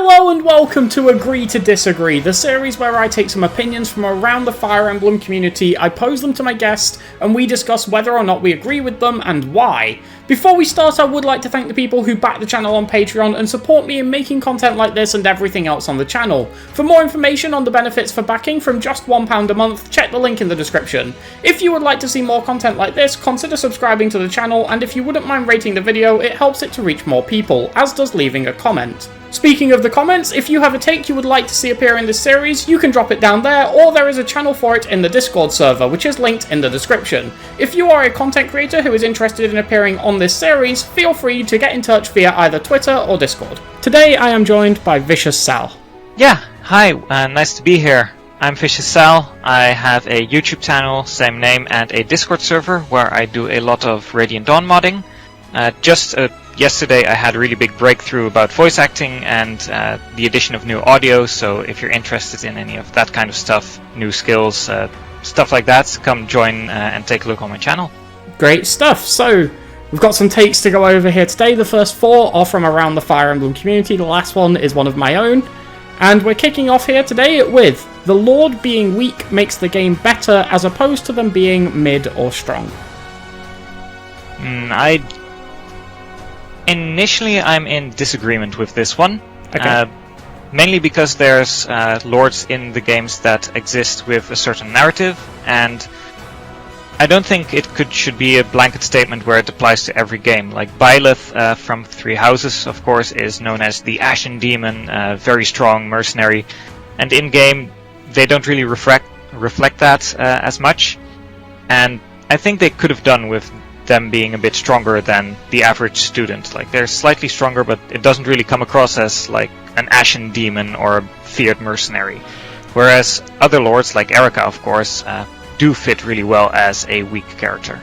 Hello and welcome to Agree to Disagree, the series where I take some opinions from around the Fire Emblem community, I pose them to my guest, and we discuss whether or not we agree with them and why. Before we start, I would like to thank the people who back the channel on Patreon and support me in making content like this and everything else on the channel. For more information on the benefits for backing from just £1 a month, check the link in the description. If you would like to see more content like this, consider subscribing to the channel, and if you wouldn't mind rating the video, it helps it to reach more people, as does leaving a comment. Speaking of the comments, if you have a take you would like to see appear in this series, you can drop it down there, or there is a channel for it in the Discord server, which is linked in the description. If you are a content creator who is interested in appearing on this series, feel free to get in touch via either Twitter or Discord. Today I am joined by ViciousSal. Yeah, hi, nice to be here. I'm ViciousSal. I have a YouTube channel, same name, and a Discord server where I do a lot of Radiant Dawn modding. Yesterday I had a really big breakthrough about voice acting and the addition of new audio, so if you're interested in any of that kind of stuff, new skills, stuff like that, come join and take a look on my channel. Great stuff. So, we've got some takes to go over here today. The first 4 are from around the Fire Emblem community, the last one is one of my own. And we're kicking off here today with, the Lord being weak makes the game better as opposed to them being mid or strong. Initially, I'm in disagreement with this one. Okay. Mainly because there's lords in the games that exist with a certain narrative, and I don't think it should be a blanket statement where it applies to every game. Like Byleth from Three Houses, of course, is known as the Ashen Demon, very strong mercenary, and in-game they don't really reflect that as much, and I think they could have done with them being a bit stronger than the average student. Like, they're slightly stronger, but it doesn't really come across as like an ashen demon or a feared mercenary. Whereas other lords, like Erica, of course, do fit really well as a weak character.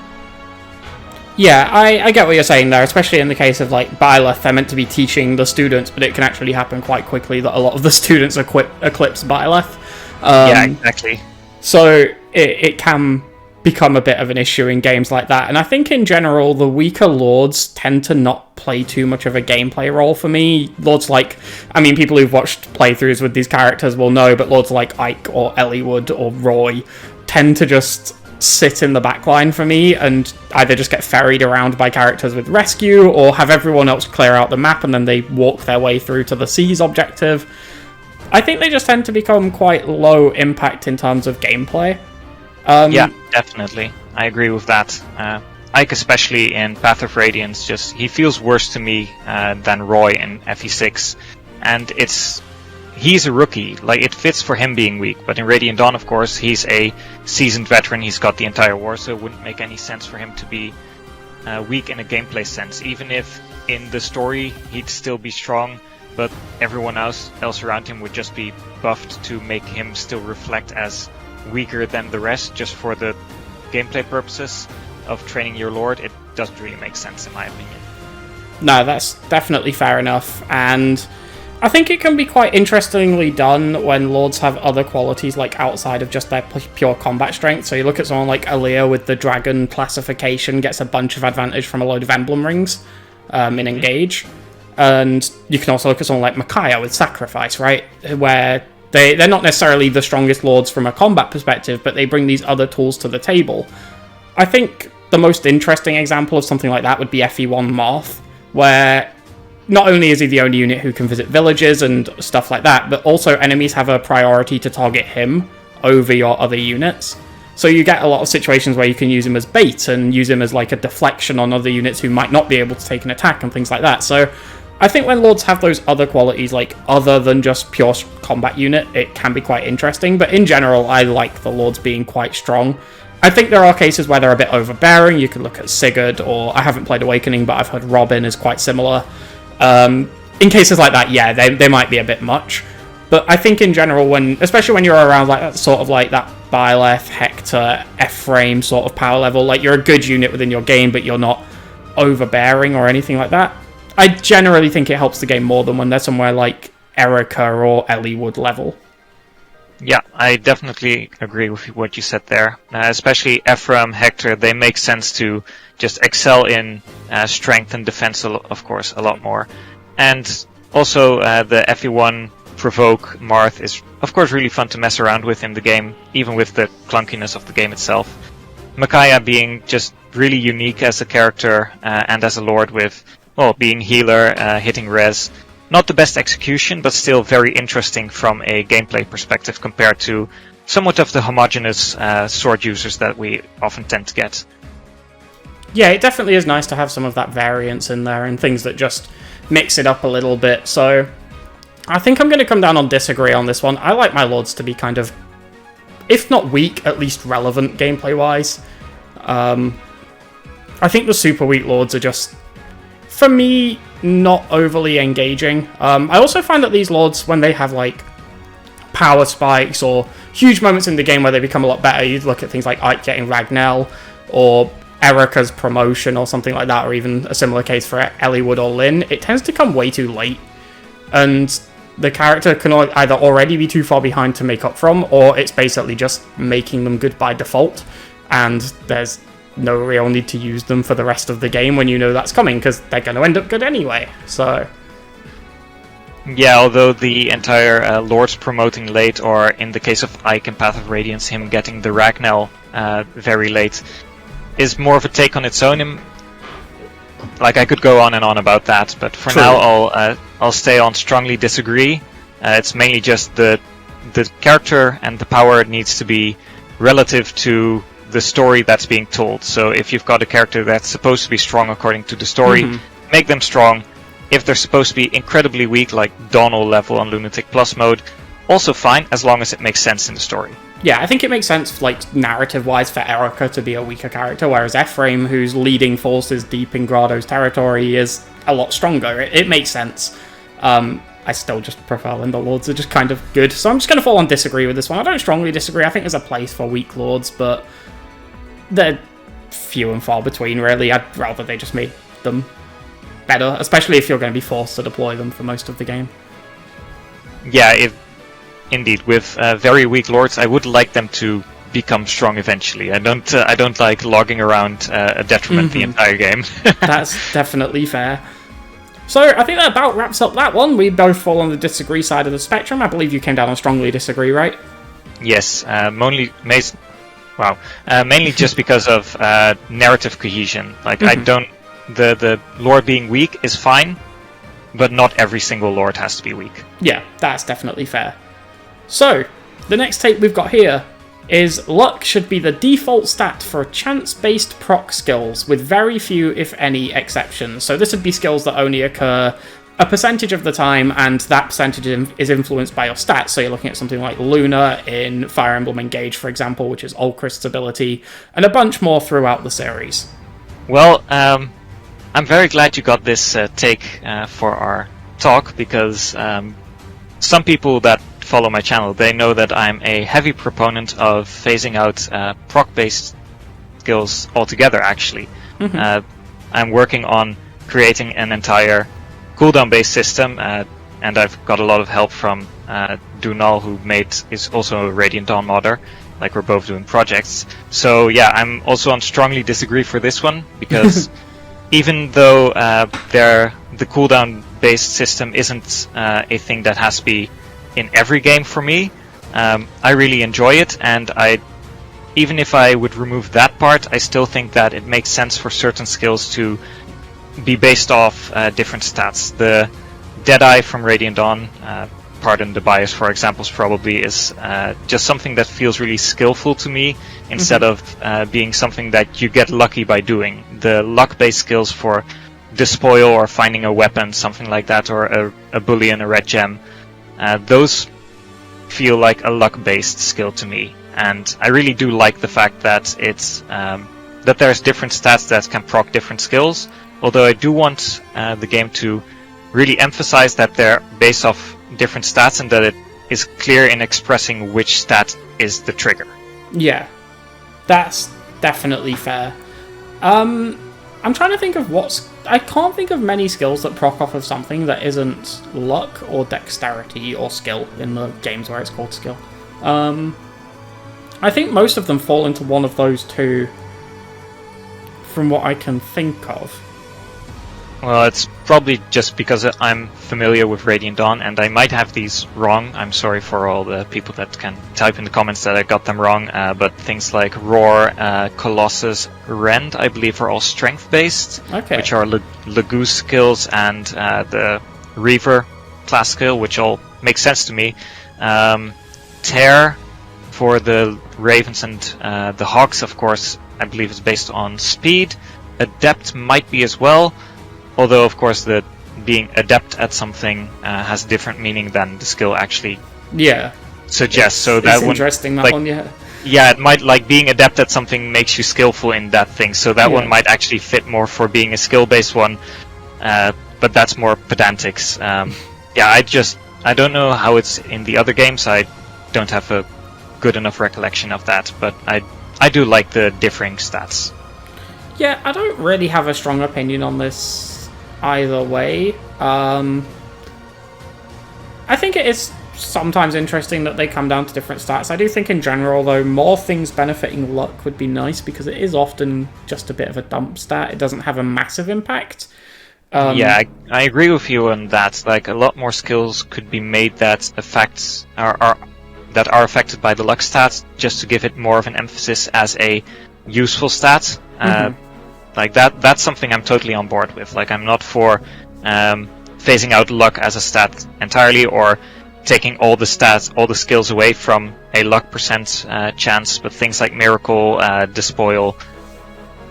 Yeah, I get what you're saying there, especially in the case of like Byleth. They're meant to be teaching the students, but it can actually happen quite quickly that a lot of the students eclipse Byleth. Yeah, exactly. So it can become a bit of an issue in games like that, and I think in general the weaker lords tend to not play too much of a gameplay role for me. Lords like, I mean, people who've watched playthroughs with these characters will know, but lords like Ike or Eliwood or Roy tend to just sit in the backline for me and either just get ferried around by characters with rescue or have everyone else clear out the map and then they walk their way through to the C's objective. I think they just tend to become quite low impact in terms of gameplay. Yeah, definitely. I agree with that. Ike, especially in Path of Radiance, he feels worse to me than Roy in FE6. And he's a rookie. Like, it fits for him being weak. But in Radiant Dawn, of course, he's a seasoned veteran. He's got the entire war, so it wouldn't make any sense for him to be weak in a gameplay sense. Even if in the story he'd still be strong, but everyone else around him would just be buffed to make him still reflect as weaker than the rest, just for the gameplay purposes of training your lord. It doesn't really make sense in my opinion. No, that's definitely fair enough, and I think it can be quite interestingly done when lords have other qualities like outside of just their pure combat strength. So you look at someone like Aaliyah with the dragon classification, gets a bunch of advantage from a load of emblem rings in Engage, and you can also look at someone like Micaiah with sacrifice, right, where they're not necessarily the strongest lords from a combat perspective, but they bring these other tools to the table. I think the most interesting example of something like that would be FE1 Marth, where not only is he the only unit who can visit villages and stuff like that, but also enemies have a priority to target him over your other units. So you get a lot of situations where you can use him as bait and use him as like a deflection on other units who might not be able to take an attack and things like that. So I think when lords have those other qualities, like other than just pure combat unit, it can be quite interesting. But in general, I like the lords being quite strong. I think there are cases where they're a bit overbearing. You could look at Sigurd, or I haven't played Awakening, but I've heard Robin is quite similar. In cases like that, yeah, they might be a bit much. But I think in general, especially when you're around like that sort of like that Byleth, Hector, Ephraim sort of power level, like you're a good unit within your game, but you're not overbearing or anything like that. I generally think it helps the game more than when they're somewhere like Erica or Eliwood level. Yeah, I definitely agree with what you said there. Especially Ephraim, Hector, they make sense to just excel in strength and defense, of course, a lot more. And Also, the FE1 Provoke Marth is, of course, really fun to mess around with in the game, even with the clunkiness of the game itself. Micaiah being just really unique as a character and as a lord with, well, being healer, hitting res. Not the best execution, but still very interesting from a gameplay perspective compared to somewhat of the homogeneous sword users that we often tend to get. Yeah, it definitely is nice to have some of that variance in there and things that just mix it up a little bit. So I think I'm going to come down on disagree on this one. I like my lords to be kind of, if not weak, at least relevant gameplay-wise. I think the super weak lords are just, for me, not overly engaging. I also find that these lords, when they have like power spikes or huge moments in the game where they become a lot better, you look at things like Ike getting Ragnell or Erica's promotion or something like that, or even a similar case for Eliwood or Lyn, it tends to come way too late. And the character can either already be too far behind to make up from, or it's basically just making them good by default, and there's no real need to use them for the rest of the game when you know that's coming, because they're going to end up good anyway, so... Yeah, although the entire Lords promoting late, or in the case of Ike and Path of Radiance, him getting the Ragnell very late, is more of a take on its own. Like, I could go on and on about that, but for True. now I'll stay on strongly disagree. It's mainly just the character and the power needs to be relative to the story that's being told. So if you've got a character that's supposed to be strong according to the story, make them strong. If they're supposed to be incredibly weak, like Donal level on Lunatic Plus mode, also fine, as long as it makes sense in the story. Yeah, I think it makes sense, like, narrative-wise for Erica to be a weaker character, whereas Ephraim, who's leading forces deep in Grado's territory, is a lot stronger. It makes sense. I still just prefer when the Lords are just kind of good, so I'm just going to fall on disagree with this one. I don't strongly disagree. I think there's a place for weak Lords, but they're few and far between, really. I'd rather they just made them better, especially if you're going to be forced to deploy them for most of the game. Yeah, indeed, with very weak lords, I would like them to become strong eventually. I don't like logging around a detriment the entire game. That's definitely fair. So I think that about wraps up that one. We both fall on the disagree side of the spectrum. I believe you came down on strongly disagree, right? Yes, mainly just because of narrative cohesion. Like, I don't. The lord being weak is fine, but not every single lord has to be weak. Yeah, that's definitely fair. So, the next take we've got here is luck should be the default stat for chance-based proc skills, with very few, if any, exceptions. So this would be skills that only occur a percentage of the time, and that percentage is influenced by your stats. So you're looking at something like Luna in Fire Emblem Engage, for example, which is Ulchrist's ability, and a bunch more throughout the series. Well, I'm very glad you got this take for our talk, because some people that follow my channel, they know that I'm a heavy proponent of phasing out proc-based skills altogether, actually. I'm working on creating an entire cooldown-based system, and I've got a lot of help from Dunal, who is also a Radiant Dawn modder. Like, we're both doing projects. So yeah, I'm also on strongly disagree for this one, because even though the cooldown-based system isn't a thing that has to be in every game for me, I really enjoy it, and even if I would remove that part, I still think that it makes sense for certain skills to be based off different stats. The Deadeye from Radiant Dawn, pardon the bias for examples probably, is just something that feels really skillful to me, instead of being something that you get lucky by doing. The luck-based skills for Despoil or finding a weapon, something like that, or a bullion, a red gem, those feel like a luck-based skill to me. And I really do like the fact that it's that there's different stats that can proc different skills, although I do want the game to really emphasize that they're based off different stats, and that it is clear in expressing which stat is the trigger. Yeah. That's definitely fair. I'm trying to think of I can't think of many skills that proc off of something that isn't luck or dexterity or skill in the games where it's called skill. I think most of them fall into one of those two, from what I can think of. Well, it's probably just because I'm familiar with Radiant Dawn, and I might have these wrong. I'm sorry for all the people that can type in the comments that I got them wrong, but things like Roar, Colossus, Rend, I believe are all strength-based, which are Lagoose skills, and the Reaver class skill, which all make sense to me. Tear for the Ravens and the Hawks, of course, I believe is based on speed. Adept might be as well. Although, of course, the being adept at something has a different meaning than the skill actually suggests. So that one, interesting. That one, yeah. Yeah, it might being adept at something makes you skillful in that thing. So that one might actually fit more for being a skill-based one. But that's more pedantics. I don't know how it's in the other games. I don't have a good enough recollection of that. But I do like the differing stats. Yeah, I don't really have a strong opinion on this either way. I think it is sometimes interesting that they come down to different stats. I do think in general, though, more things benefiting luck would be nice because it is often just a bit of a dump stat. It doesn't have a massive impact. I agree with you on that. Like, a lot more skills could be made that are affected by the luck stats, just to give it more of an emphasis as a useful stat. Like that's something I'm totally on board with. Like, I'm not for phasing out luck as a stat entirely, or taking all the skills away from a luck percent chance. But things like Miracle, Despoil,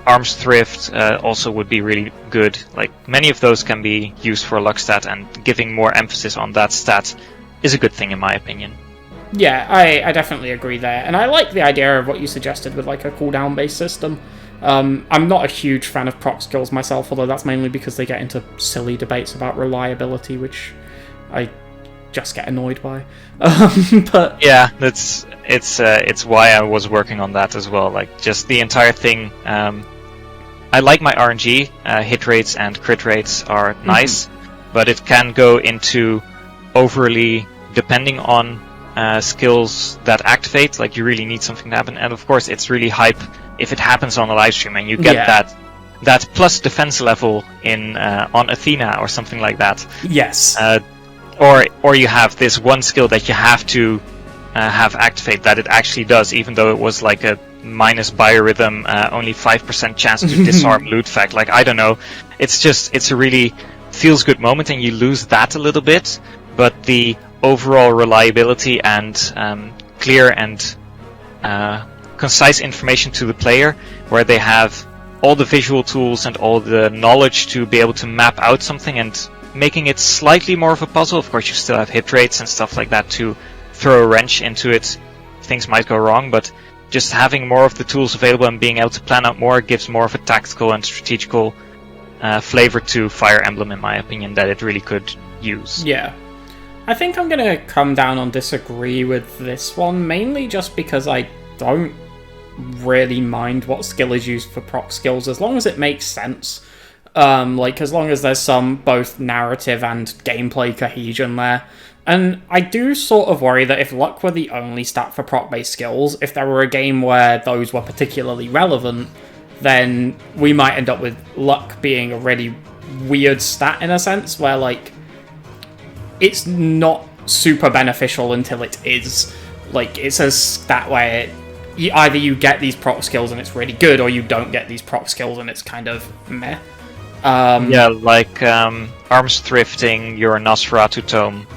Arms Thrift also would be really good. Like, many of those can be used for a luck stat, and giving more emphasis on that stat is a good thing in my opinion. Yeah, I definitely agree there, and I like the idea of what you suggested with like a cooldown based system. I'm not a huge fan of proc skills myself, although that's mainly because they get into silly debates about reliability, which I just get annoyed by. But yeah, it's why I was working on that as well. Like, just the entire thing. I like my RNG. Hit rates and crit rates are nice, but it can go into overly depending on skills that activate. Like, you really need something to happen, and of course it's really hype if it happens on a live stream and you get that plus defense level in on Athena or something like that. Yes. Or you have this one skill that you have to have activate that it actually does, even though it was like a minus biorhythm, only 5% chance to disarm loot fact. Like, I don't know. It's a really feels good moment, and you lose that a little bit, but the overall reliability and clear and concise information to the player, where they have all the visual tools and all the knowledge to be able to map out something, and making it slightly more of a puzzle. Of course, you still have hit rates and stuff like that to throw a wrench into it. Things might go wrong, but just having more of the tools available and being able to plan out more gives more of a tactical and strategical flavor to Fire Emblem, in my opinion, that it really could use. Yeah. I think I'm going to come down on disagree with this one, mainly just because I don't really mind what skill is used for proc skills, as long as it makes sense. Like, as long as there's some both narrative and gameplay cohesion there. And I do sort of worry that if luck were the only stat for proc-based skills, if there were a game where those were particularly relevant, then we might end up with luck being a really weird stat in a sense, where, like, it's not super beneficial until it is. Like, it's a stat where either you get these proc skills and it's really good, or you don't get these proc skills and it's kind of meh. Like arms thrifting your Nosferatu tome.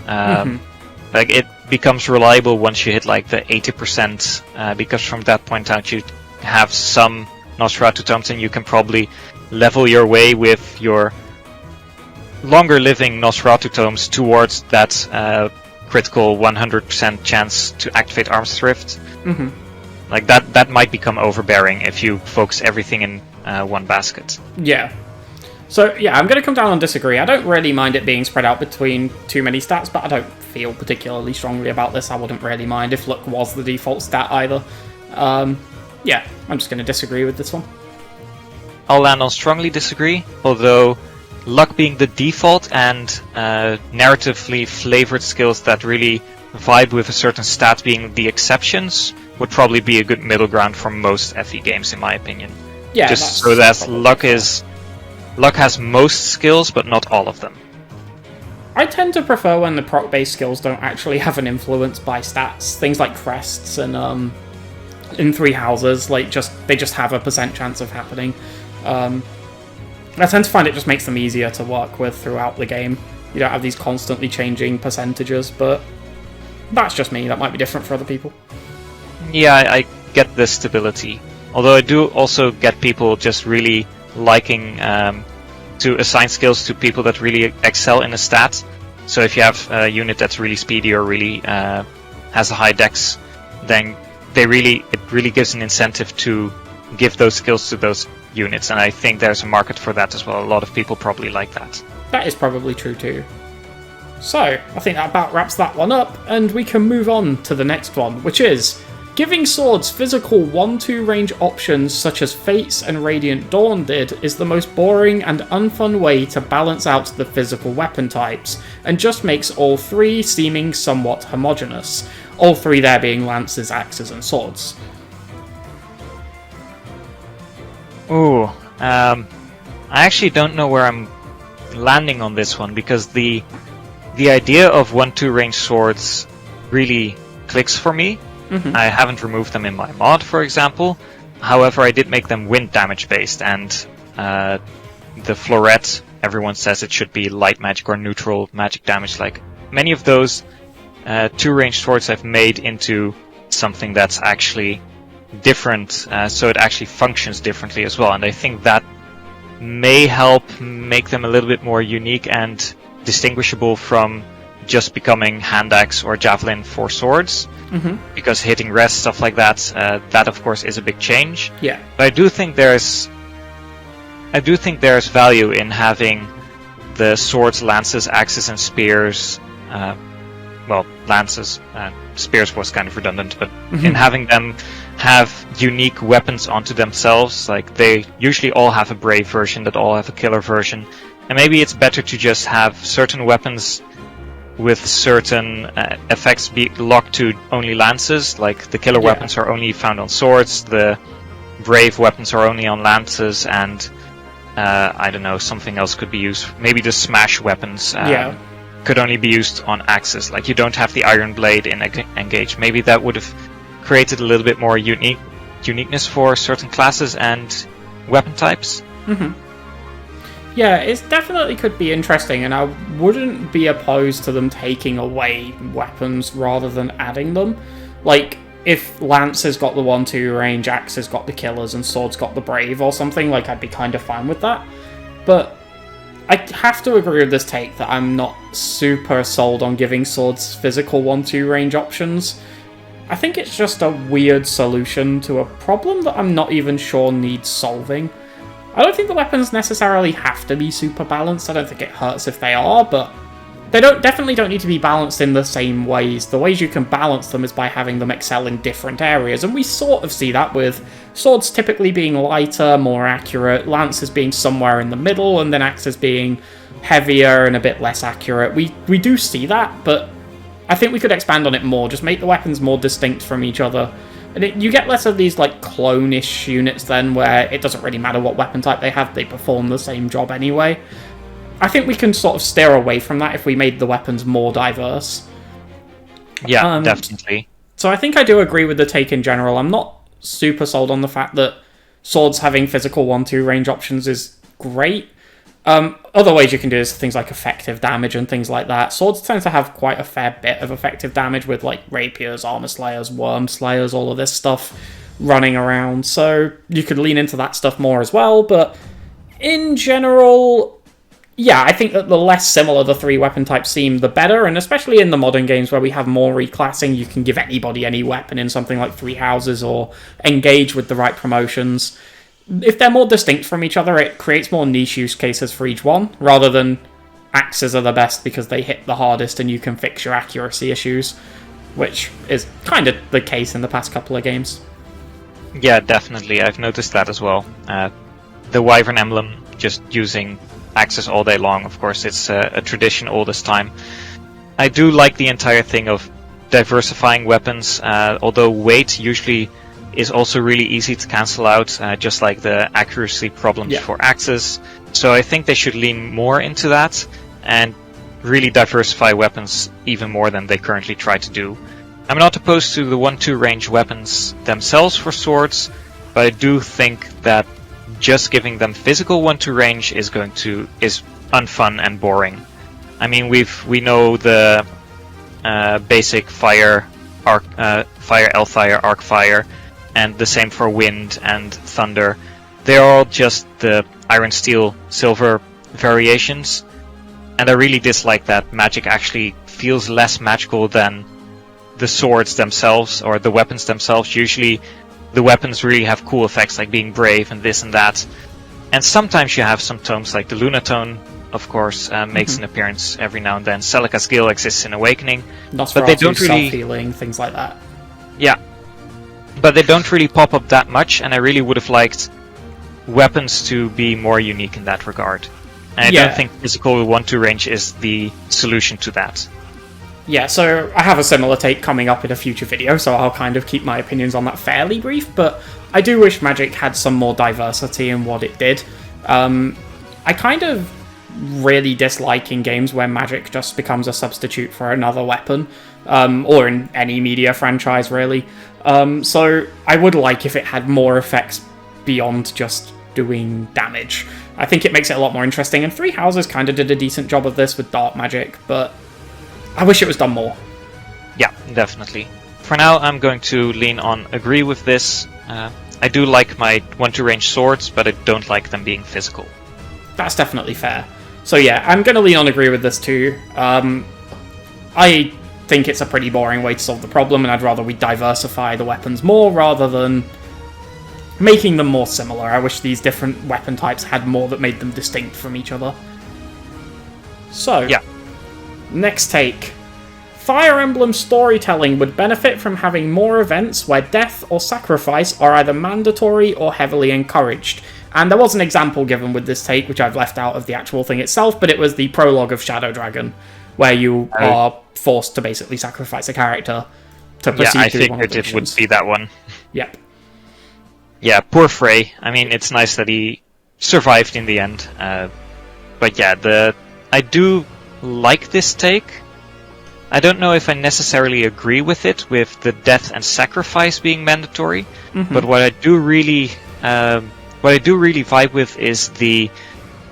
Like, it becomes reliable once you hit like the 80%, because from that point out you have some Nosferatu tomes, and you can probably level your way with your longer living Nosferatu tomes towards that critical 100% chance to activate arms thrift. Like, that might become overbearing if you focus everything in one basket. Yeah. So, yeah, I'm going to come down and disagree. I don't really mind it being spread out between too many stats, but I don't feel particularly strongly about this. I wouldn't really mind if luck was the default stat either. Yeah, I'm just going to disagree with this one. I'll land on strongly disagree, although luck being the default and narratively flavored skills that really vibe with a certain stat being the exceptions would probably be a good middle ground for most FE games, in my opinion. Yeah, just so that luck is luck has most skills, but not all of them. I tend to prefer when the proc-based skills don't actually have an influence by stats. Things like crests and in Three Houses, like they just have a % chance of happening. I tend to find it just makes them easier to work with throughout the game. You don't have these constantly changing percentages, but that's just me. That might be different for other people. Yeah, I get the stability. Although I do also get people just really liking to assign skills to people that really excel in a stat. So if you have a unit that's really speedy or really has a high dex, then it really gives an incentive to give those skills to those units, and I think there's a market for that as well. A lot of people probably like that. That is probably true too. So, I think that about wraps that one up, and we can move on to the next one, which is giving swords physical 1-2 range options such as Fates and Radiant Dawn did is the most boring and unfun way to balance out the physical weapon types, and just makes all three seeming somewhat homogeneous. All three there being lances, axes, and swords. Ooh, I actually don't know where I'm landing on this one, because the idea of 1-2 range swords really clicks for me. Mm-hmm. I haven't removed them in my mod, for example. However, I did make them wind damage based, and the floret, everyone says it should be light magic or neutral magic damage. Like many of those 2-range swords I've made into something that's actually different, so it actually functions differently as well, and I think that may help make them a little bit more unique and distinguishable from just becoming hand axe or javelin for swords. Mm-hmm. Because hitting rest, stuff like that, that of course is a big change. Yeah. But I do think there's value in having the swords, lances, axes, and spears. Well, lances and spears was kind of redundant, but in having them have unique weapons onto themselves, like they usually all have a brave version, that all have a killer version, and maybe it's better to just have certain weapons with certain effects be locked to only lances, like the killer weapons are only found on swords, the brave weapons are only on lances, and I don't know, something else could be used. Maybe the smash weapons could only be used on axes, like you don't have the iron blade in engage. Maybe that would have created a little bit more uniqueness for certain classes and weapon types. Mm-hmm. Yeah, it definitely could be interesting, and I wouldn't be opposed to them taking away weapons rather than adding them. Like, if Lance has got the 1-2 range, Axe has got the killers, and Sword's got the brave or something, like, I'd be kind of fine with that. But I have to agree with this take that I'm not super sold on giving Swords physical 1-2 range options. I think it's just a weird solution to a problem that I'm not even sure needs solving. I don't think the weapons necessarily have to be super balanced. I don't think it hurts if they are, but they definitely don't need to be balanced in the same ways. The ways you can balance them is by having them excel in different areas, and we sort of see that with swords typically being lighter, more accurate, lances being somewhere in the middle, and then axes being heavier and a bit less accurate. We do see that, but I think we could expand on it more, just make the weapons more distinct from each other. And you get less of these, like, clone-ish units then, where it doesn't really matter what weapon type they have, they perform the same job anyway. I think we can sort of steer away from that if we made the weapons more diverse. Yeah, definitely. So I think I do agree with the take in general. I'm not super sold on the fact that swords having physical 1-2 range options is great. Other ways you can do is things like effective damage and things like that. Swords tend to have quite a fair bit of effective damage with, like, rapiers, armor slayers, worm slayers, all of this stuff running around. So you could lean into that stuff more as well, but in general, yeah, I think that the less similar the three weapon types seem, the better, and especially in the modern games where we have more reclassing, you can give anybody any weapon in something like Three Houses or engage with the right promotions. If they're more distinct from each other, it creates more niche use cases for each one, rather than axes are the best because they hit the hardest and you can fix your accuracy issues, which is kind of the case in the past couple of games. Yeah, definitely. I've noticed that as well. The Wyvern emblem, just using axes all day long, of course, it's a tradition all this time. I do like the entire thing of diversifying weapons, although weight usually is also really easy to cancel out, just like the accuracy problems for axes. So I think they should lean more into that and really diversify weapons even more than they currently try to do. I'm not opposed to the 1-2 range weapons themselves for swords, but I do think that just giving them physical 1-2 range is unfun and boring. I mean, we know the basic fire, L-fire, arc fire, and the same for wind and thunder. They're all just the iron, steel, silver variations, and I really dislike that magic actually feels less magical than the swords themselves or the weapons themselves. Usually the weapons really have cool effects like being brave and this and that, and sometimes you have some tomes like the Lunatone, of course, makes an appearance every now and then. Celica's Gil exists in Awakening, but they don't really self-healing, things like that. Yeah, but they don't really pop up that much, and I really would have liked weapons to be more unique in that regard. And I don't think physical 1-2 range is the solution to that. Yeah, so I have a similar take coming up in a future video, so I'll kind of keep my opinions on that fairly brief, but I do wish Magic had some more diversity in what it did. I kind of really dislike in games where Magic just becomes a substitute for another weapon, or in any media franchise, really. So I would like if it had more effects beyond just doing damage. I think it makes it a lot more interesting, and Three Houses kind of did a decent job of this with Dark Magic, but I wish it was done more. Yeah, definitely. For now, I'm going to lean on agree with this. I do like my 1-2 range swords, but I don't like them being physical. That's definitely fair. So yeah, I'm going to lean on agree with this too. I think it's a pretty boring way to solve the problem, and I'd rather we diversify the weapons more rather than making them more similar. I wish these different weapon types had more that made them distinct from each other. So, yeah. Next take. Fire Emblem storytelling would benefit from having more events where death or sacrifice are either mandatory or heavily encouraged. And there was an example given with this take, which I've left out of the actual thing itself, but it was the prologue of Shadow Dragon, where you are forced to basically sacrifice a character to proceed through one of the missions. It would be that one. Yep. Yeah, poor Frey. I mean, it's nice that he survived in the end. But yeah, I do like this take. I don't know if I necessarily agree with it, with the death and sacrifice being mandatory. But what I do really vibe with is the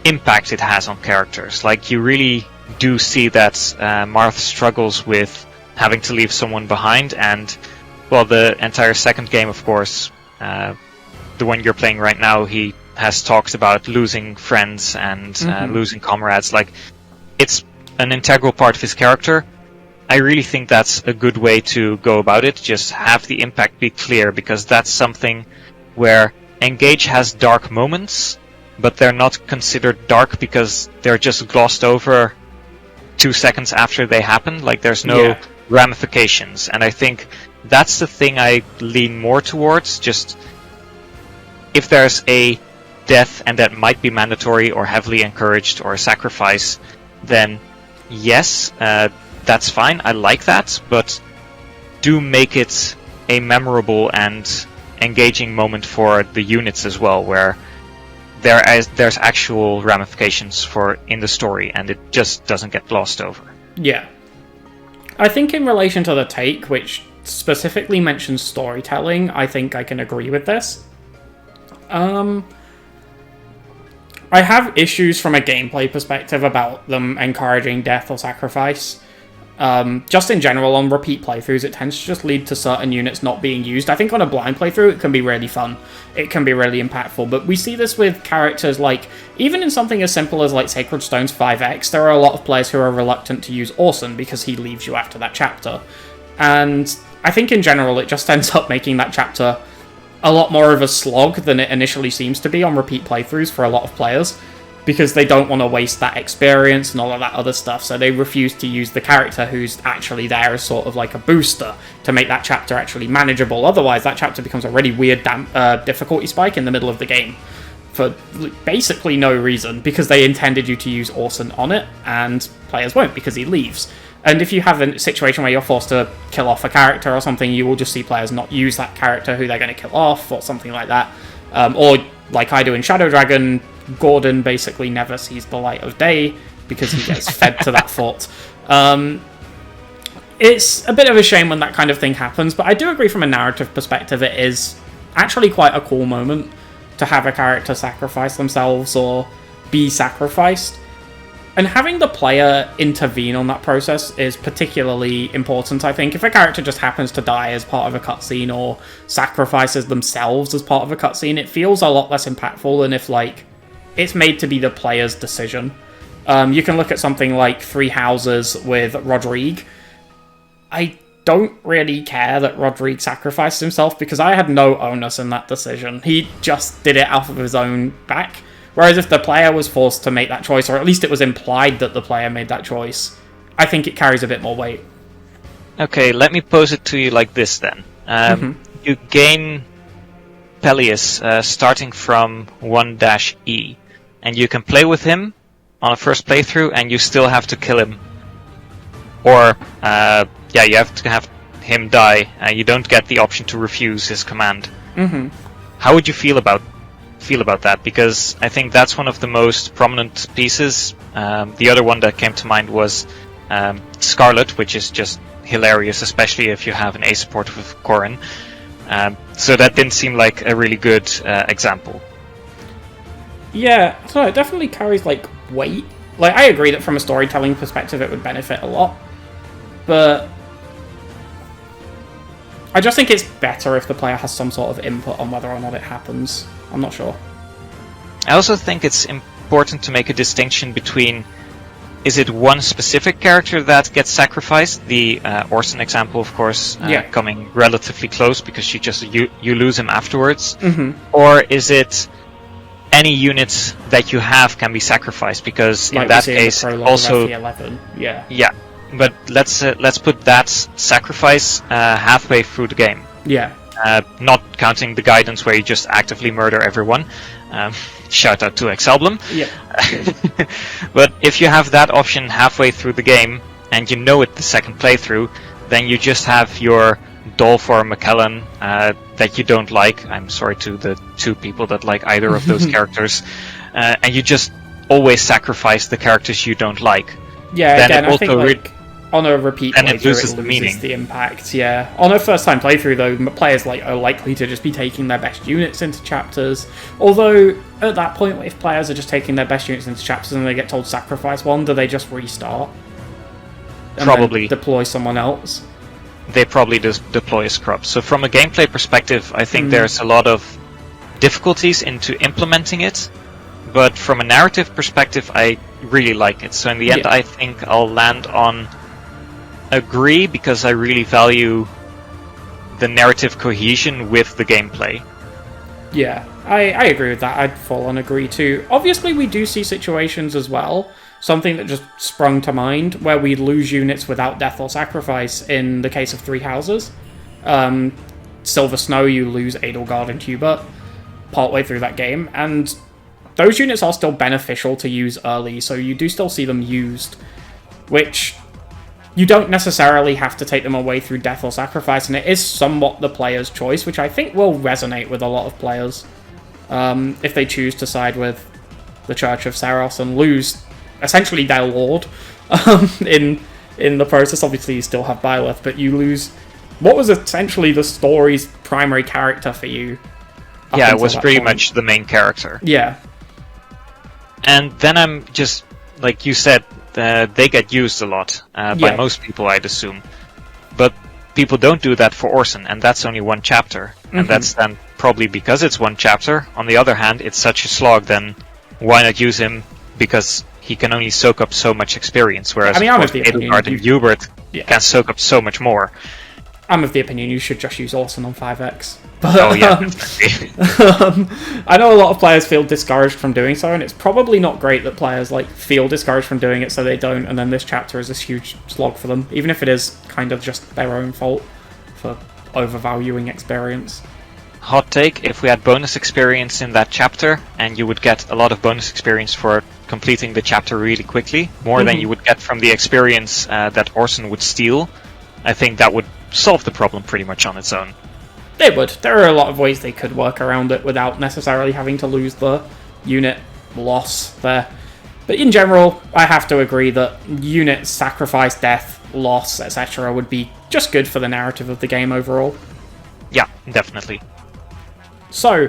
impact it has on characters. Like, you really do see that Marth struggles with having to leave someone behind, and, well, the entire second game, of course, the one you're playing right now, he has talked about losing friends and losing comrades. Like, it's an integral part of his character. I really think that's a good way to go about it. Just have the impact be clear, because that's something where Engage has dark moments, but they're not considered dark because they're just glossed over 2 seconds after they happen. Like, there's no ramifications. And I think that's the thing I lean more towards. Just, if there's a death and that might be mandatory or heavily encouraged or a sacrifice, then yes, that's fine. I like that, but do make it a memorable and engaging moment for the units as well, where there's actual ramifications in the story, and it just doesn't get glossed over. Yeah. I think in relation to the take, which specifically mentions storytelling, I think I can agree with this. I have issues from a gameplay perspective about them encouraging death or sacrifice. Just in general, on repeat playthroughs, it tends to just lead to certain units not being used. I think on a blind playthrough, it can be really fun. It can be really impactful, but we see this with characters like, even in something as simple as like Sacred Stones 5X, there are a lot of players who are reluctant to use Orson because he leaves you after that chapter. And I think in general, it just ends up making that chapter a lot more of a slog than it initially seems to be on repeat playthroughs for a lot of players, because they don't want to waste that experience and all of that other stuff, so they refuse to use the character who's actually there as sort of like a booster to make that chapter actually manageable. Otherwise, that chapter becomes a really weird difficulty spike in the middle of the game for basically no reason, because they intended you to use Orson on it, and players won't because he leaves. And if you have a situation where you're forced to kill off a character or something, you will just see players not use that character who they're going to kill off or something like that. Or, like I do in Shadow Dragon, Gordon basically never sees the light of day because he gets fed to that fort. It's a bit of a shame when that kind of thing happens, but I do agree from a narrative perspective it is actually quite a cool moment to have a character sacrifice themselves or be sacrificed. And having the player intervene on that process is particularly important, I think. If a character just happens to die as part of a cutscene or sacrifices themselves as part of a cutscene, it feels a lot less impactful than if, like, it's made to be the player's decision. You can look at something like Three Houses with Rodrigue. I don't really care that Rodrigue sacrificed himself because I had no onus in that decision. He just did it out of his own back. Whereas if the player was forced to make that choice, or at least it was implied that the player made that choice, I think it carries a bit more weight. Okay, let me pose it to you like this then. You gain Peleus starting from 1-E, and you can play with him on a first playthrough, and you still have to kill him. Or, you have to have him die, and you don't get the option to refuse his command. How would you feel about that? Because I think that's one of the most prominent pieces. The other one that came to mind was Scarlet, which is just hilarious, especially if you have an A support with Corrin. So that didn't seem like a really good example. Yeah, so it definitely carries, like, weight. Like, I agree that from a storytelling perspective it would benefit a lot, but I just think it's better if the player has some sort of input on whether or not it happens. I'm not sure. I also think it's important to make a distinction between, is it one specific character that gets sacrificed? The Orson example, of course, coming relatively close because you lose him afterwards. Or is it any units that you have can be sacrificed? Because like in that case, also yeah. But let's put that sacrifice halfway through the game. Yeah. Not counting the guidance where you just actively murder everyone. Shout out to Exalblem. Yeah. But if you have that option halfway through the game, and you know it the second playthrough, then you just have your Dolph or McKellen that you don't like. I'm sorry to the two people that like either of those characters. And you just always sacrifice the characters you don't like. Yeah, then again, I think like, on a repeat and playthrough, it loses the meaning. The impact, yeah. On a first-time playthrough, though, players are likely to just be taking their best units into chapters. Although, at that point, if players are just taking their best units into chapters and they get told sacrifice one, do they just restart? And probably. Then deploy someone else? They probably just deploy a scrub. So from a gameplay perspective, I think there's a lot of difficulties into implementing it. But from a narrative perspective, I really like it. So in the end, I think I'll land on agree, because I really value the narrative cohesion with the gameplay. Yeah, I agree with that. I'd fall on agree too. Obviously, we do see situations as well, something that just sprung to mind, where we lose units without death or sacrifice in the case of Three Houses. Silver Snow, you lose Edelgard and Hubert partway through that game, and those units are still beneficial to use early, so you do still see them used, which you don't necessarily have to take them away through death or sacrifice, and it is somewhat the player's choice, which I think will resonate with a lot of players if they choose to side with the Church of Saros and lose essentially their lord in the process. Obviously, you still have Byleth, but you lose what was essentially the story's primary character for you. Yeah, it was pretty much the main character. Yeah. And then I'm just, like you said, they get used a lot by most people, I'd assume. But people don't do that for Orson, and that's only one chapter. And that's then probably because it's one chapter. On the other hand, it's such a slog, then why not use him? Because he can only soak up so much experience, whereas Edelgard and Hubert can soak up so much more. I'm of the opinion you should just use Orson on 5X. But, I know a lot of players feel discouraged from doing so, and it's probably not great that players feel discouraged from doing it, so they don't, and then this chapter is this huge slog for them, even if it is kind of just their own fault for overvaluing experience. Hot take, if we had bonus experience in that chapter, and you would get a lot of bonus experience for completing the chapter really quickly, more than you would get from the experience that Orson would steal, I think that would solve the problem pretty much on its own. They would. There are a lot of ways they could work around it without necessarily having to lose the unit loss there. But in general, I have to agree that units, sacrifice, death, loss, etc. would be just good for the narrative of the game overall. Yeah, definitely. So,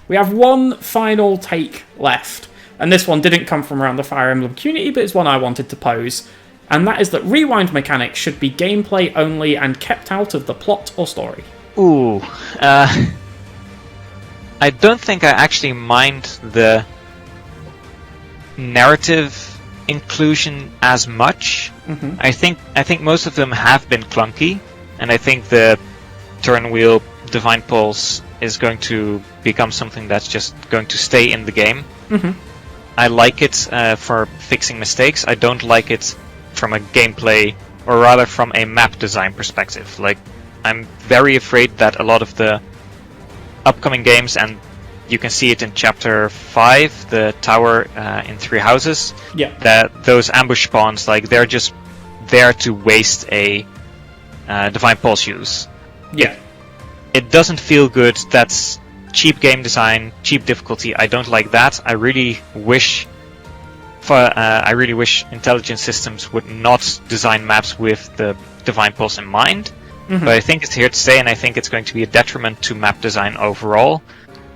we have one final take left, and this one didn't come from around the Fire Emblem community, but it's one I wanted to pose, and that is that rewind mechanics should be gameplay only and kept out of the plot or story. Ooh, I don't think I actually mind the narrative inclusion as much. I think most of them have been clunky, and I think the turn wheel divine pulse is going to become something that's just going to stay in the game. I like it for fixing mistakes. I don't like it from a gameplay, or rather from a map design perspective. Like, I'm very afraid that a lot of the upcoming games, and you can see it in Chapter 5, the tower in Three Houses, that those ambush spawns, like, they're just there to waste a divine pulse use. It doesn't feel good. That's cheap game design, cheap difficulty. I don't like that. I really wish intelligent systems would not design maps with the divine pulse in mind. But I think it's here to stay, and I think it's going to be a detriment to map design overall.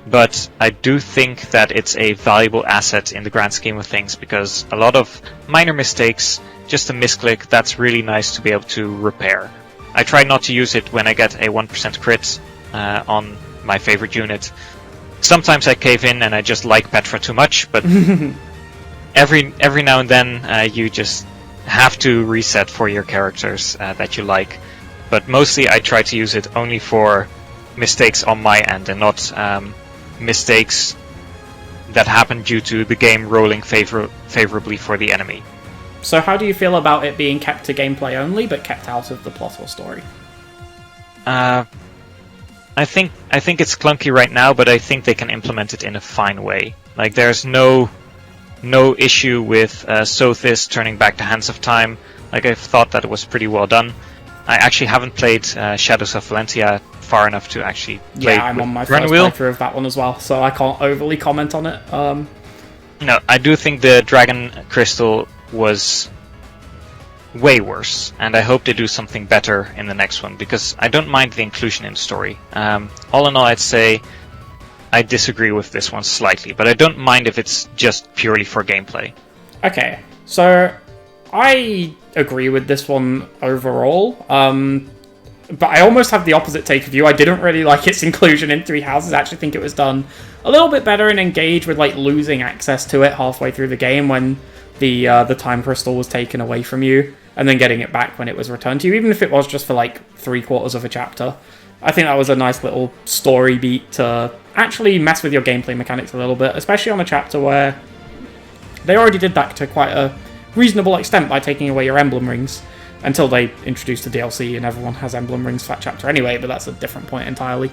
But I do think that it's a valuable asset in the grand scheme of things, because a lot of minor mistakes, just a misclick, that's really nice to be able to repair. I try not to use it when I get a 1% crit on my favorite unit. Sometimes I cave in and I just like Petra too much, but every now and then you just have to reset for your characters that you like. But mostly I try to use it only for mistakes on my end, and not mistakes that happen due to the game rolling favorably for the enemy. So how do you feel about it being kept to gameplay only, but kept out of the plot or story? I think it's clunky right now, but I think they can implement it in a fine way. Like, there's no issue with Sothis turning back to Hands of Time. Like, I thought that it was pretty well done. I actually haven't played Shadows of Valentia far enough to actually play. Yeah, I'm on my first playthrough of that one as well, so I can't overly comment on it. No, I do think the Dragon Crystal was way worse, and I hope they do something better in the next one, because I don't mind the inclusion in the story. All in all, I'd say I disagree with this one slightly, but I don't mind if it's just purely for gameplay. Okay, so I agree with this one overall, but I almost have the opposite take of you. I didn't really like its inclusion in Three Houses. I actually think it was done a little bit better and Engage with, like, losing access to it halfway through the game when the time crystal was taken away from you, and then getting it back when it was returned to you, even if it was just for like 3/4 of a chapter. I think that was a nice little story beat to actually mess with your gameplay mechanics a little bit, especially on a chapter where they already did that to quite a reasonable extent by taking away your emblem rings, until they introduced the DLC and everyone has emblem rings for that chapter anyway, but that's a different point entirely.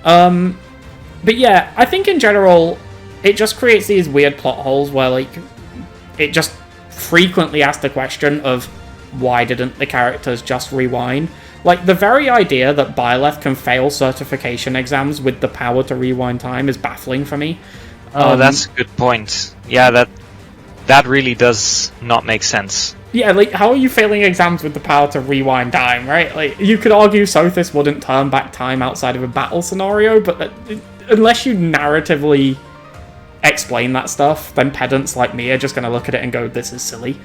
But yeah, I think in general it just creates these weird plot holes where, like, it just frequently asks the question of why didn't the characters just rewind? Like, the very idea that Byleth can fail certification exams with the power to rewind time is baffling for me. Oh, that's a good point. Yeah, that really does not make sense. Yeah, like, how are you failing exams with the power to rewind time, right? Like, you could argue Sothis wouldn't turn back time outside of a battle scenario, but unless you narratively explain that stuff, then pedants like me are just going to look at it and go, this is silly.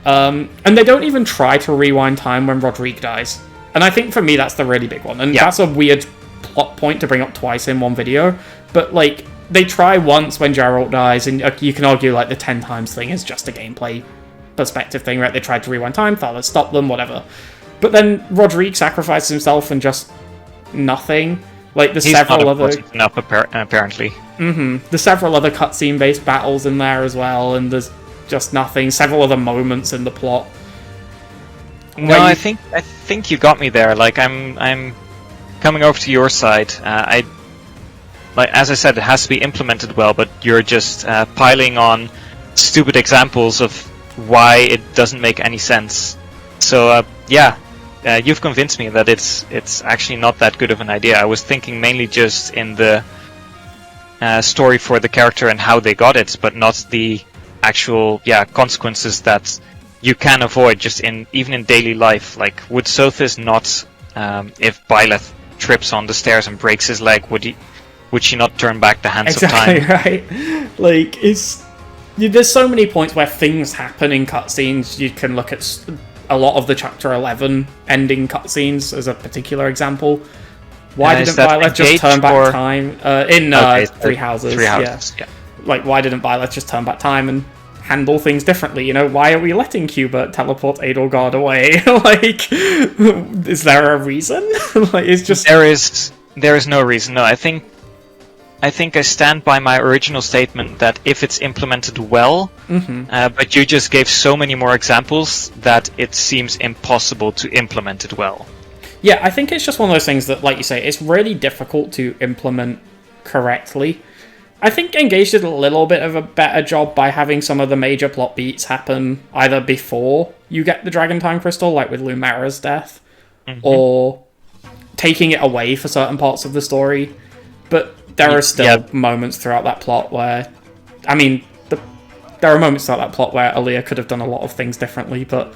And they don't even try to rewind time when Rodrigue dies. And I think for me that's the really big one. And that's a weird plot point to bring up twice in one video. But, like, they try once when Geralt dies, and you can argue, like, the 10 times thing is just a gameplay perspective thing, right? They tried to rewind time, Thalos stopped them, whatever. But then Rodrigue sacrifices himself and just nothing. Like, there's several other... enough, apparently. There's several other cutscene-based battles in there as well, and there's just nothing. Several other moments in the plot. No, I think you got me there. Like, I'm coming over to your side. Like, as I said, it has to be implemented well, but you're just piling on stupid examples of why it doesn't make any sense. So, you've convinced me that it's actually not that good of an idea. I was thinking mainly just in the story for the character and how they got it, but not the actual consequences that you can avoid just even in daily life. Like, would Sothis not, if Byleth trips on the stairs and breaks his leg, would she not turn back the hands of time? Exactly, right. Like, there's so many points where things happen in cutscenes. You can look at a lot of the Chapter 11 ending cutscenes as a particular example. Why didn't Byleth just turn back time? Three Houses. Yeah. Like, why didn't Byleth just turn back time and handle things differently? You know, why are we letting Hubert teleport Edelgard away? Like, is there a reason? Like, it's just there is no reason. No, I think I stand by my original statement that if it's implemented well, but you just gave so many more examples that it seems impossible to implement it well. Yeah, I think it's just one of those things that, like you say, it's really difficult to implement correctly. I think Engage did a little bit of a better job by having some of the major plot beats happen either before you get the Dragon Time Crystal, like with Lumera's death, or taking it away for certain parts of the story. But there are still moments throughout that plot where... I mean, there are moments throughout that plot where Aaliyah could have done a lot of things differently, but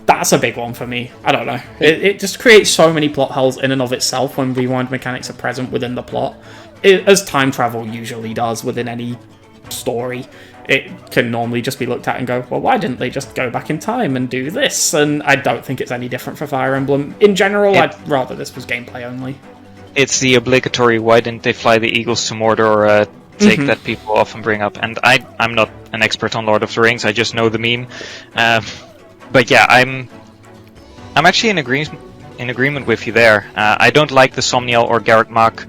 that's a big one for me. I don't know. It just creates so many plot holes in and of itself when rewind mechanics are present within the plot. As time travel usually does within any story, it can normally just be looked at and go, well, why didn't they just go back in time and do this? And I don't think it's any different for Fire Emblem. In general, I'd rather this was gameplay only. It's the obligatory, why didn't they fly the eagles to Mordor take that people often bring up. And I'm not an expert on Lord of the Rings, I just know the meme. But yeah, I'm actually in agreement with you there. I don't like the Somniel or Garreg Mach,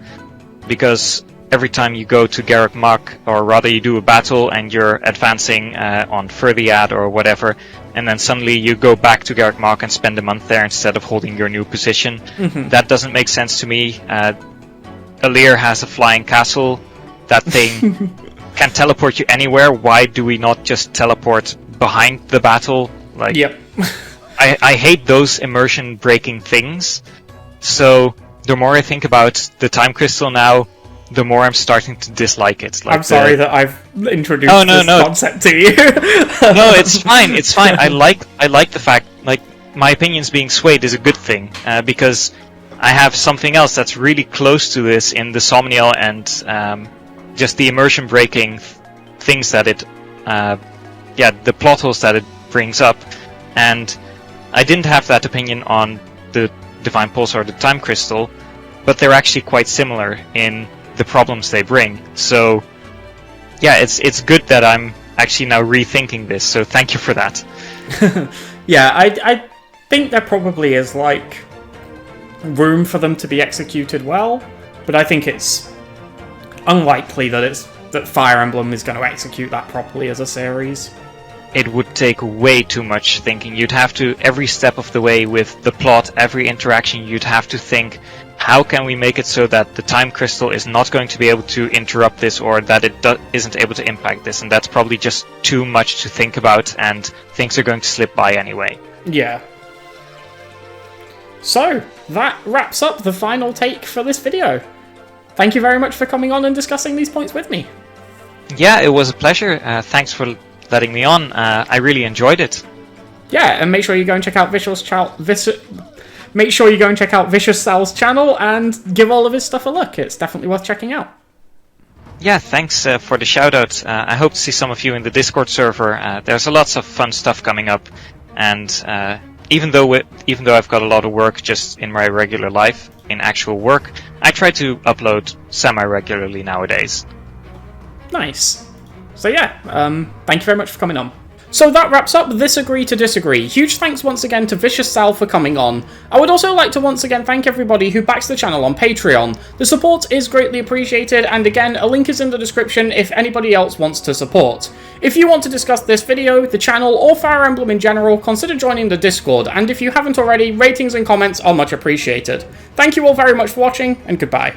because every time you go to Garreg Mach, or rather you do a battle and you're advancing on Furthiad or whatever, and then suddenly you go back to Garreg Mach and spend a month there instead of holding your new position. That doesn't make sense to me. Alir has a flying castle. That thing can teleport you anywhere. Why do we not just teleport behind the battle? Like, yep. I hate those immersion breaking things. So the more I think about the time crystal now, the more I'm starting to dislike it. Like, I'm sorry that I've introduced this concept to you. No, it's fine. It's fine. I like the fact, like, my opinions being swayed is a good thing, because I have something else that's really close to this in the Somniel and just the immersion breaking things that it, the plot holes that it brings up. And I didn't have that opinion on the Divine Pulse or the Time Crystal, but they're actually quite similar in the problems they bring. So yeah, it's good that I'm actually now rethinking this, so thank you for that. Yeah, I think there probably is, like, room for them to be executed well, but I think it's unlikely that Fire Emblem is going to execute that properly as a series. It would take way too much thinking. You'd have to, every step of the way with the plot, every interaction, you'd have to think, how can we make it so that the time crystal is not going to be able to interrupt this, or that it isn't able to impact this? And that's probably just too much to think about, and things are going to slip by anyway. Yeah. So, that wraps up the final take for this video. Thank you very much for coming on and discussing these points with me. Yeah, it was a pleasure. Thanks for letting me on. I really enjoyed it. Yeah, and make sure you go and check out ViciousSal's channel and give all of his stuff a look. It's definitely worth checking out. Yeah, thanks for the shout-out. I hope to see some of you in the Discord server. There's lots of fun stuff coming up, and even though I've got a lot of work just in my regular life, in actual work, I try to upload semi-regularly nowadays. Nice. So yeah, thank you very much for coming on. So that wraps up this Agree to Disagree. Huge thanks once again to ViciousSal for coming on. I would also like to once again thank everybody who backs the channel on Patreon. The support is greatly appreciated, and again, a link is in the description if anybody else wants to support. If you want to discuss this video, the channel, or Fire Emblem in general, consider joining the Discord, and if you haven't already, ratings and comments are much appreciated. Thank you all very much for watching, and goodbye.